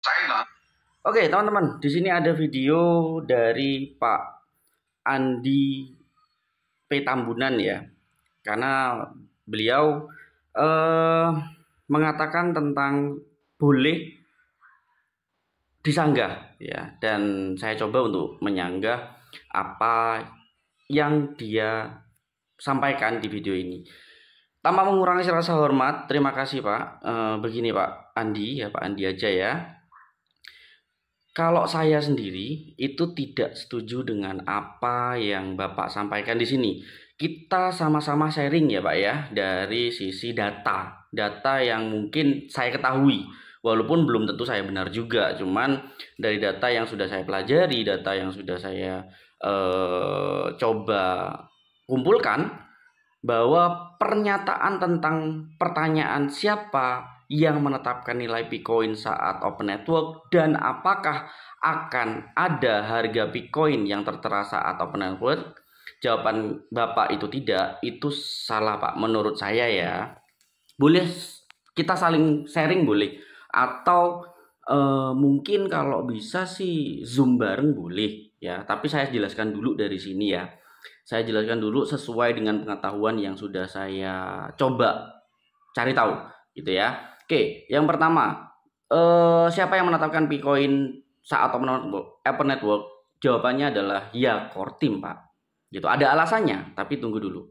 China. Oke, teman-teman, di sini ada video dari Pak Andi P. Tambunan ya, karena beliau mengatakan tentang boleh disanggah ya, dan saya coba untuk menyanggah apa yang dia sampaikan di video ini. Tanpa mengurangi rasa hormat, terima kasih Pak. Begini Pak Andi ya, Pak Andi aja ya. Kalau saya sendiri itu tidak setuju dengan apa yang Bapak sampaikan di sini. Kita sama-sama sharing ya Pak ya, dari sisi data yang mungkin saya ketahui. Walaupun belum tentu saya benar juga, cuman dari data yang sudah saya pelajari, data yang sudah saya coba kumpulkan, bahwa pernyataan tentang pertanyaan siapa yang menetapkan nilai Bitcoin saat open network dan apakah akan ada harga Bitcoin yang tertera saat open network, jawaban Bapak itu tidak, itu salah Pak menurut saya ya. Boleh kita saling sharing boleh, atau mungkin kalau bisa sih Zoom bareng boleh ya, tapi saya jelaskan dulu dari sini ya. Saya jelaskan dulu sesuai dengan pengetahuan yang sudah saya coba cari tahu gitu ya. Oke, yang pertama, siapa yang menetapkan Bitcoin saat open network? Jawabannya adalah ya core team Pak. Gitu. Ada alasannya, tapi tunggu dulu.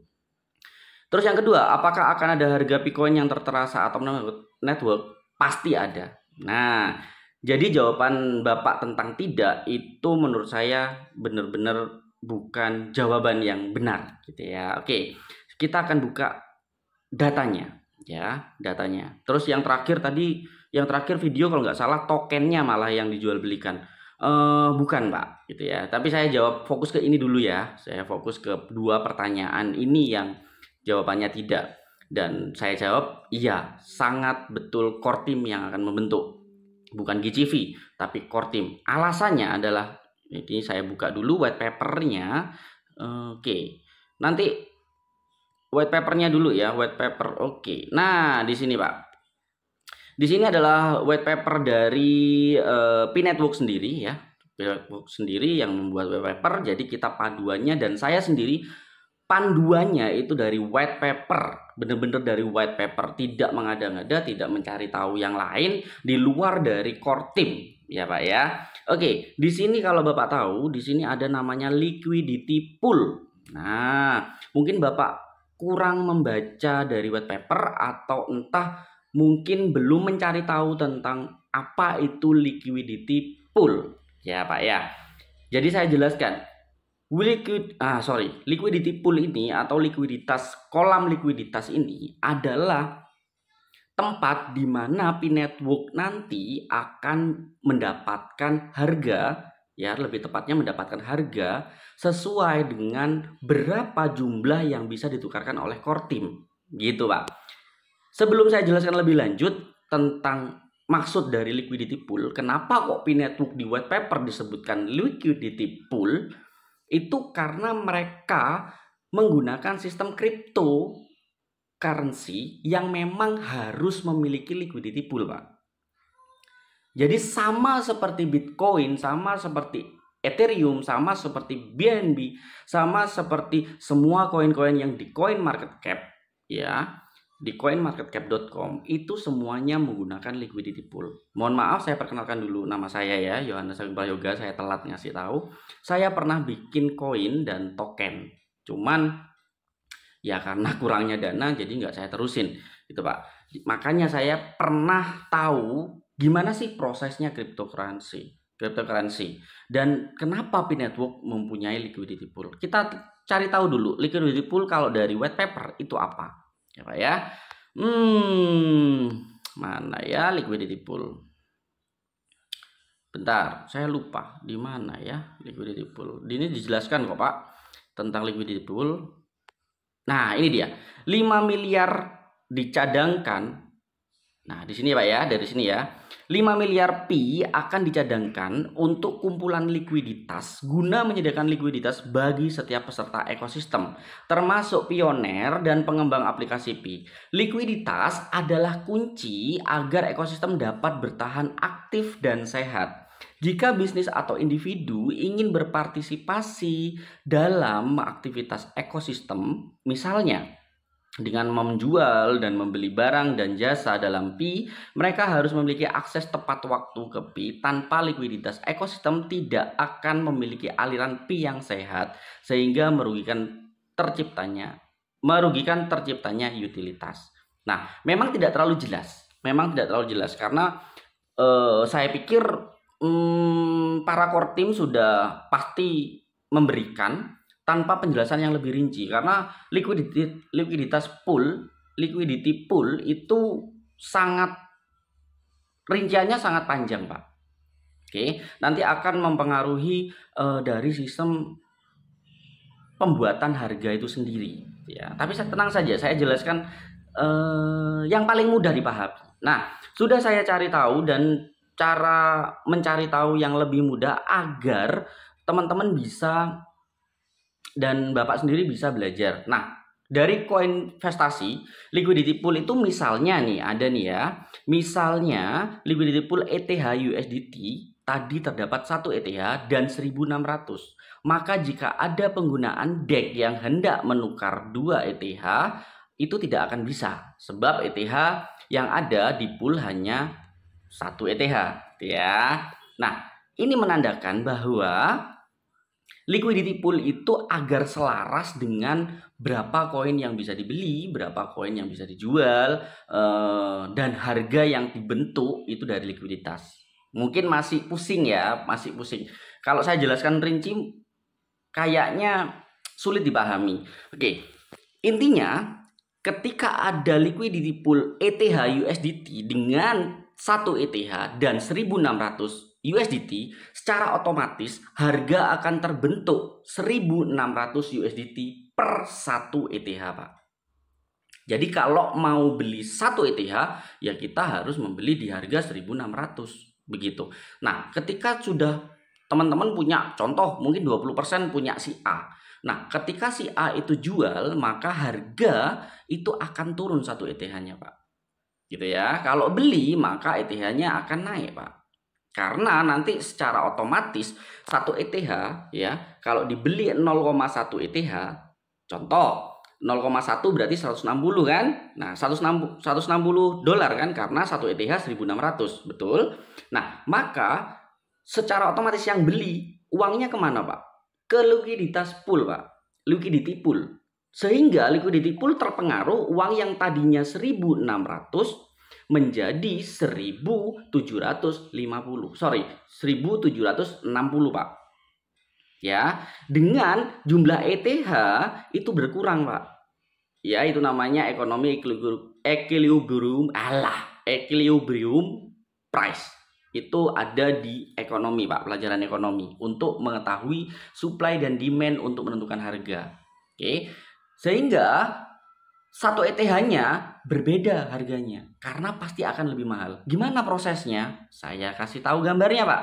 Terus yang kedua, apakah akan ada harga Bitcoin yang tertera saat open network? Pasti ada. Nah, jadi jawaban Bapak tentang tidak itu menurut saya benar-benar bukan jawaban yang benar gitu ya. Oke, kita akan buka datanya ya, datanya. Terus yang terakhir tadi, yang terakhir video kalau nggak salah tokennya malah yang dijual belikan. Bukan Pak gitu ya. Tapi saya jawab fokus ke ini dulu ya. Saya fokus ke dua pertanyaan ini yang jawabannya tidak. Dan saya jawab iya, sangat betul core team yang akan membentuk. Bukan GCV, tapi core team. Alasannya adalah, ini saya buka dulu white papernya. Oke, nanti white papernya dulu ya, white paper. Oke, nah di sini Pak. Di sini adalah white paper dari P-Network sendiri ya. P-Network sendiri yang membuat white paper. Jadi kita paduannya, dan saya sendiri panduannya itu dari white paper, bener-bener dari white paper, tidak mengada-ngada, tidak mencari tahu yang lain di luar dari core team ya Pak ya. Oke, di sini kalau Bapak tahu, di sini ada namanya liquidity pool. Nah, mungkin Bapak kurang membaca dari white paper, atau entah mungkin belum mencari tahu tentang apa itu liquidity pool ya Pak ya. Jadi saya jelaskan. Liquidity pool ini atau likuiditas, kolam likuiditas ini adalah tempat di mana P-Network nanti akan mendapatkan harga, ya lebih tepatnya mendapatkan harga sesuai dengan berapa jumlah yang bisa ditukarkan oleh core team. Gitu Pak. Sebelum saya jelaskan lebih lanjut tentang maksud dari liquidity pool, kenapa kok P-Network di white paper disebutkan liquidity pool, itu karena mereka menggunakan sistem cryptocurrency yang memang harus memiliki liquidity pool Pak. Jadi sama seperti Bitcoin, sama seperti Ethereum, sama seperti BNB, sama seperti semua koin-koin yang di CoinMarketCap ya, di coinmarketcap.com itu semuanya menggunakan liquidity pool. Mohon maaf, saya perkenalkan dulu nama saya ya, Yohanes Agung Prayoga. Saya telat ngasih tahu. Saya pernah bikin koin dan token. Cuman ya karena kurangnya dana jadi nggak saya terusin gitu Pak. Makanya saya pernah tahu gimana sih prosesnya cryptocurrency dan kenapa P-Network mempunyai liquidity pool. Kita cari tahu dulu liquidity pool kalau dari white paper itu apa. Ya Pak ya. Mana ya liquidity pool? Bentar, saya lupa di mana ya liquidity pool. Ini dijelaskan kok Pak tentang liquidity pool. Nah, ini dia. 5 miliar dicadangkan Nah, di sini Pak ya, dari sini ya. 5 miliar pi akan dicadangkan untuk kumpulan likuiditas guna menyediakan likuiditas bagi setiap peserta ekosistem, termasuk pioner dan pengembang aplikasi pi. Likuiditas adalah kunci agar ekosistem dapat bertahan aktif dan sehat. Jika bisnis atau individu ingin berpartisipasi dalam aktivitas ekosistem, misalnya dengan menjual dan membeli barang dan jasa dalam pi, mereka harus memiliki akses tepat waktu ke pi. Tanpa likuiditas, ekosistem tidak akan memiliki aliran pi yang sehat, sehingga merugikan terciptanya utilitas. Nah, memang tidak terlalu jelas. Karena saya pikir para core team sudah pasti memberikan tanpa penjelasan yang lebih rinci, karena liquidity pool itu sangat rinciannya sangat panjang Pak. Oke, nanti akan mempengaruhi dari sistem pembuatan harga itu sendiri ya. Tapi tenang saja, saya jelaskan yang paling mudah dipahami. Nah, sudah saya cari tahu dan cara mencari tahu yang lebih mudah agar teman-teman bisa dan Bapak sendiri bisa belajar. Nah, dari koin investasi, liquidity pool itu misalnya nih, ada nih ya. Misalnya liquidity pool ETH USDT tadi terdapat 1 ETH dan 1.600. Maka jika ada penggunaan DEX yang hendak menukar 2 ETH, itu tidak akan bisa. Sebab ETH yang ada di pool hanya 1 ETH ya. Nah, ini menandakan bahwa liquidity pool itu agar selaras dengan berapa koin yang bisa dibeli, berapa koin yang bisa dijual, dan harga yang dibentuk itu dari likuiditas. Mungkin masih pusing ya, Kalau saya jelaskan rinci, kayaknya sulit dipahami. Oke, intinya ketika ada liquidity pool ETH USDT dengan 1 ETH dan 1.600 USDT, secara otomatis harga akan terbentuk 1.600 USDT per 1 ETH Pak. Jadi kalau mau beli 1 ETH ya kita harus membeli di harga 1.600 begitu. Nah, ketika sudah teman-teman punya contoh mungkin 20% punya si A. Nah, ketika si A itu jual, maka harga itu akan turun 1 ETH-nya Pak. Gitu ya. Kalau beli maka ETH-nya akan naik Pak. Karena nanti secara otomatis 1 ETH ya, kalau dibeli 0,1 ETH, contoh 0,1 berarti 160 kan? Nah, 160 dolar kan, karena 1 ETH 1.600, betul? Nah, maka secara otomatis yang beli uangnya kemana Pak? Ke likuiditas pool Pak, liquidity pool. Sehingga liquidity pool terpengaruh, uang yang tadinya 1.600 menjadi 1.750. 1.760 Pak. Ya, dengan jumlah ETH itu berkurang Pak. Ya, itu namanya ekonomi equilibrium price. Itu ada di ekonomi Pak, pelajaran ekonomi, untuk mengetahui supply dan demand untuk menentukan harga. Oke. Sehingga 1 ETH-nya berbeda harganya karena pasti akan lebih mahal. Gimana prosesnya? Saya kasih tahu gambarnya, Pak.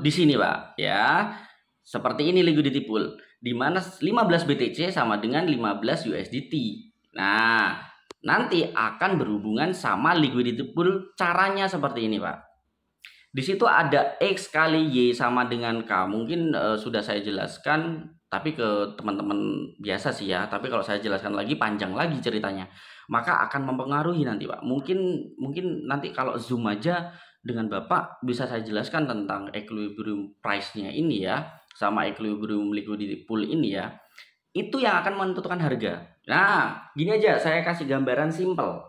Di sini, Pak, ya. Seperti ini liquidity pool, di mana 15 BTC sama dengan 15 USDT. Nah, nanti akan berhubungan sama liquidity pool, caranya seperti ini, Pak. Di situ ada X kali Y sama dengan K. Mungkin sudah saya jelaskan, tapi ke teman-teman biasa sih ya. Tapi kalau saya jelaskan lagi panjang lagi ceritanya, maka akan mempengaruhi nanti Pak. Mungkin nanti kalau Zoom aja dengan Bapak bisa saya jelaskan tentang equilibrium price-nya ini ya, sama equilibrium liquidity pool ini ya. Itu yang akan menentukan harga. Nah, gini aja saya kasih gambaran simpel.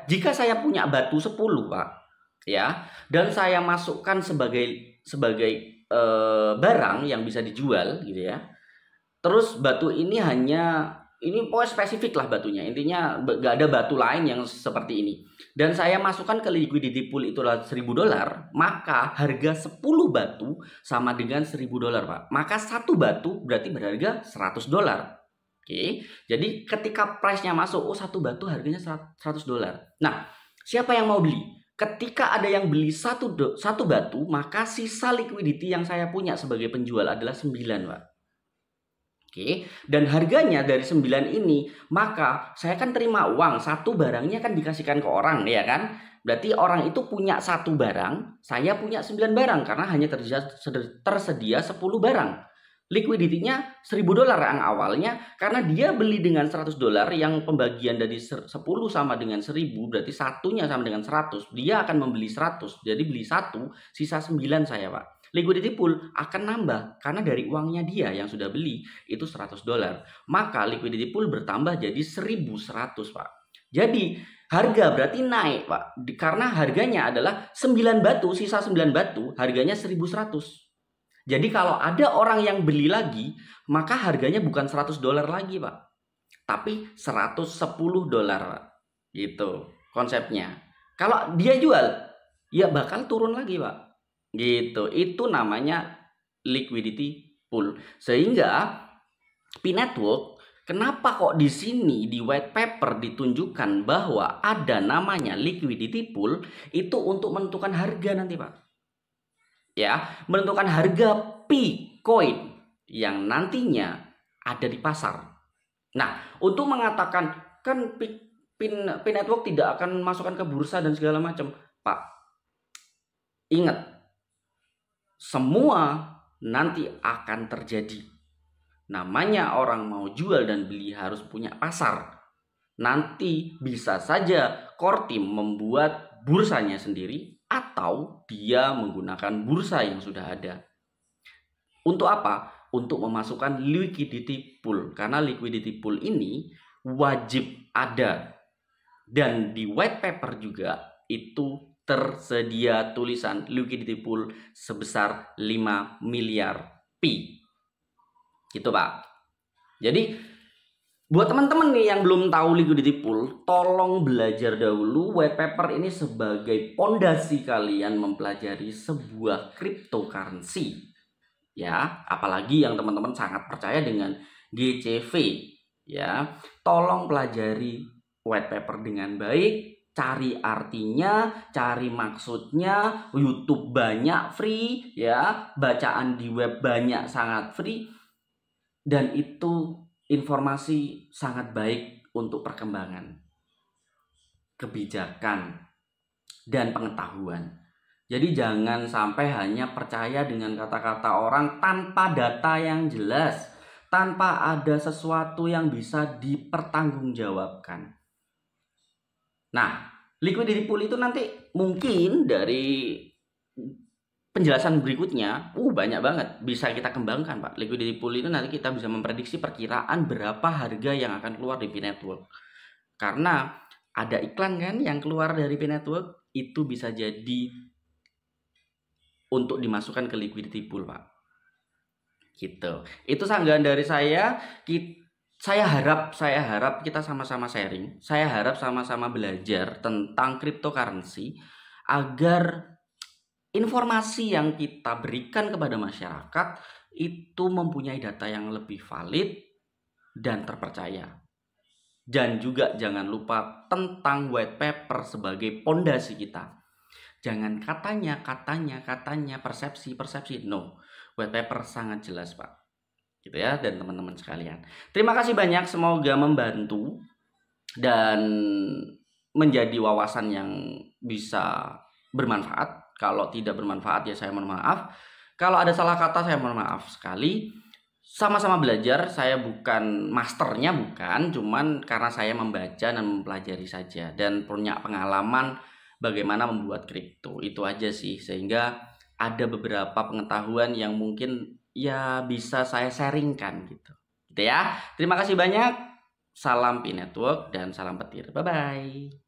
Jika saya punya batu 10 Pak, ya, dan saya masukkan sebagai barang yang bisa dijual gitu ya. Terus batu ini pokoknya spesifik lah batunya. Intinya gak ada batu lain yang seperti ini. Dan saya masukkan ke liquidity pool itulah 1.000 dolar, maka harga 10 batu sama dengan 1.000 dolar Pak. Maka satu batu berarti berharga 100 dolar. Oke, jadi ketika price-nya masuk, oh satu batu harganya $100. Nah, siapa yang mau beli? Ketika ada yang beli satu batu, maka sisa liquidity yang saya punya sebagai penjual adalah 9, Pak. Oke, dan harganya dari 9 ini, maka saya kan terima uang, satu barangnya kan dikasihkan ke orang, ya kan? Berarti orang itu punya satu barang, saya punya 9 barang, karena hanya tersedia 10 barang. Liquidity-nya $1.000 yang awalnya, karena dia beli dengan $100 yang pembagian dari 10 sama dengan 1000, berarti satunya sama dengan 100. Dia akan membeli 100, jadi beli satu, sisa 9 saya, Pak. Liquidity pool akan nambah, karena dari uangnya dia yang sudah beli itu $100. Maka liquidity pool bertambah jadi 1.100, Pak. Jadi harga berarti naik, Pak. Karena harganya adalah 9 batu, sisa 9 batu, harganya 1.100. Jadi kalau ada orang yang beli lagi, maka harganya bukan $100 lagi, Pak. Tapi $110, Pak. Gitu konsepnya. Kalau dia jual, ya bakal turun lagi, Pak. Gitu. Itu namanya liquidity pool. Sehingga P-Network, kenapa kok di sini di white paper ditunjukkan bahwa ada namanya liquidity pool, itu untuk menentukan harga nanti, Pak. Ya, menentukan harga P-Coin yang nantinya ada di pasar. Nah, untuk mengatakan kan P-Network tidak akan masukkan ke bursa dan segala macam, Pak. Ingat, semua nanti akan terjadi. Namanya orang mau jual dan beli harus punya pasar. Nanti bisa saja core team membuat bursanya sendiri, atau dia menggunakan bursa yang sudah ada. Untuk apa? Untuk memasukkan liquidity pool. Karena liquidity pool ini wajib ada. Dan di white paper juga itu tersedia tulisan liquidity pool sebesar 5 miliar P. Gitu, Pak. Jadi buat teman-teman nih yang belum tahu liquidity pool, tolong belajar dahulu white paper ini sebagai pondasi kalian mempelajari sebuah cryptocurrency. Ya, apalagi yang teman-teman sangat percaya dengan GCV, ya. Tolong pelajari white paper dengan baik, cari artinya, cari maksudnya, YouTube banyak free, ya. Bacaan di web banyak sangat free. Dan itu informasi sangat baik untuk perkembangan kebijakan dan pengetahuan. Jadi jangan sampai hanya percaya dengan kata-kata orang tanpa data yang jelas, tanpa ada sesuatu yang bisa dipertanggungjawabkan. Nah, liquidity pool itu nanti mungkin dari penjelasan berikutnya, banyak banget bisa kita kembangkan, Pak. Liquidity pool itu nanti kita bisa memprediksi perkiraan berapa harga yang akan keluar di P-Network. Karena ada iklan kan yang keluar dari P-Network, itu bisa jadi untuk dimasukkan ke liquidity pool, Pak. Gitu. Itu sanggahan dari saya. Saya harap kita sama-sama sharing. Saya harap sama-sama belajar tentang cryptocurrency agar informasi yang kita berikan kepada masyarakat itu mempunyai data yang lebih valid dan terpercaya. Dan juga jangan lupa tentang white paper sebagai pondasi kita. Jangan katanya, persepsi. No, white paper sangat jelas, Pak. Gitu ya, dan teman-teman sekalian. Terima kasih banyak, semoga membantu dan menjadi wawasan yang bisa bermanfaat. Kalau tidak bermanfaat ya saya mohon maaf. Kalau ada salah kata saya mohon maaf sekali. Sama-sama belajar, saya bukan masternya, bukan, cuman karena saya membaca dan mempelajari saja dan punya pengalaman bagaimana membuat kripto. Itu aja sih, sehingga ada beberapa pengetahuan yang mungkin ya bisa saya sharingkan gitu. Gitu ya. Terima kasih banyak. Salam P-Network dan salam petir. Bye bye.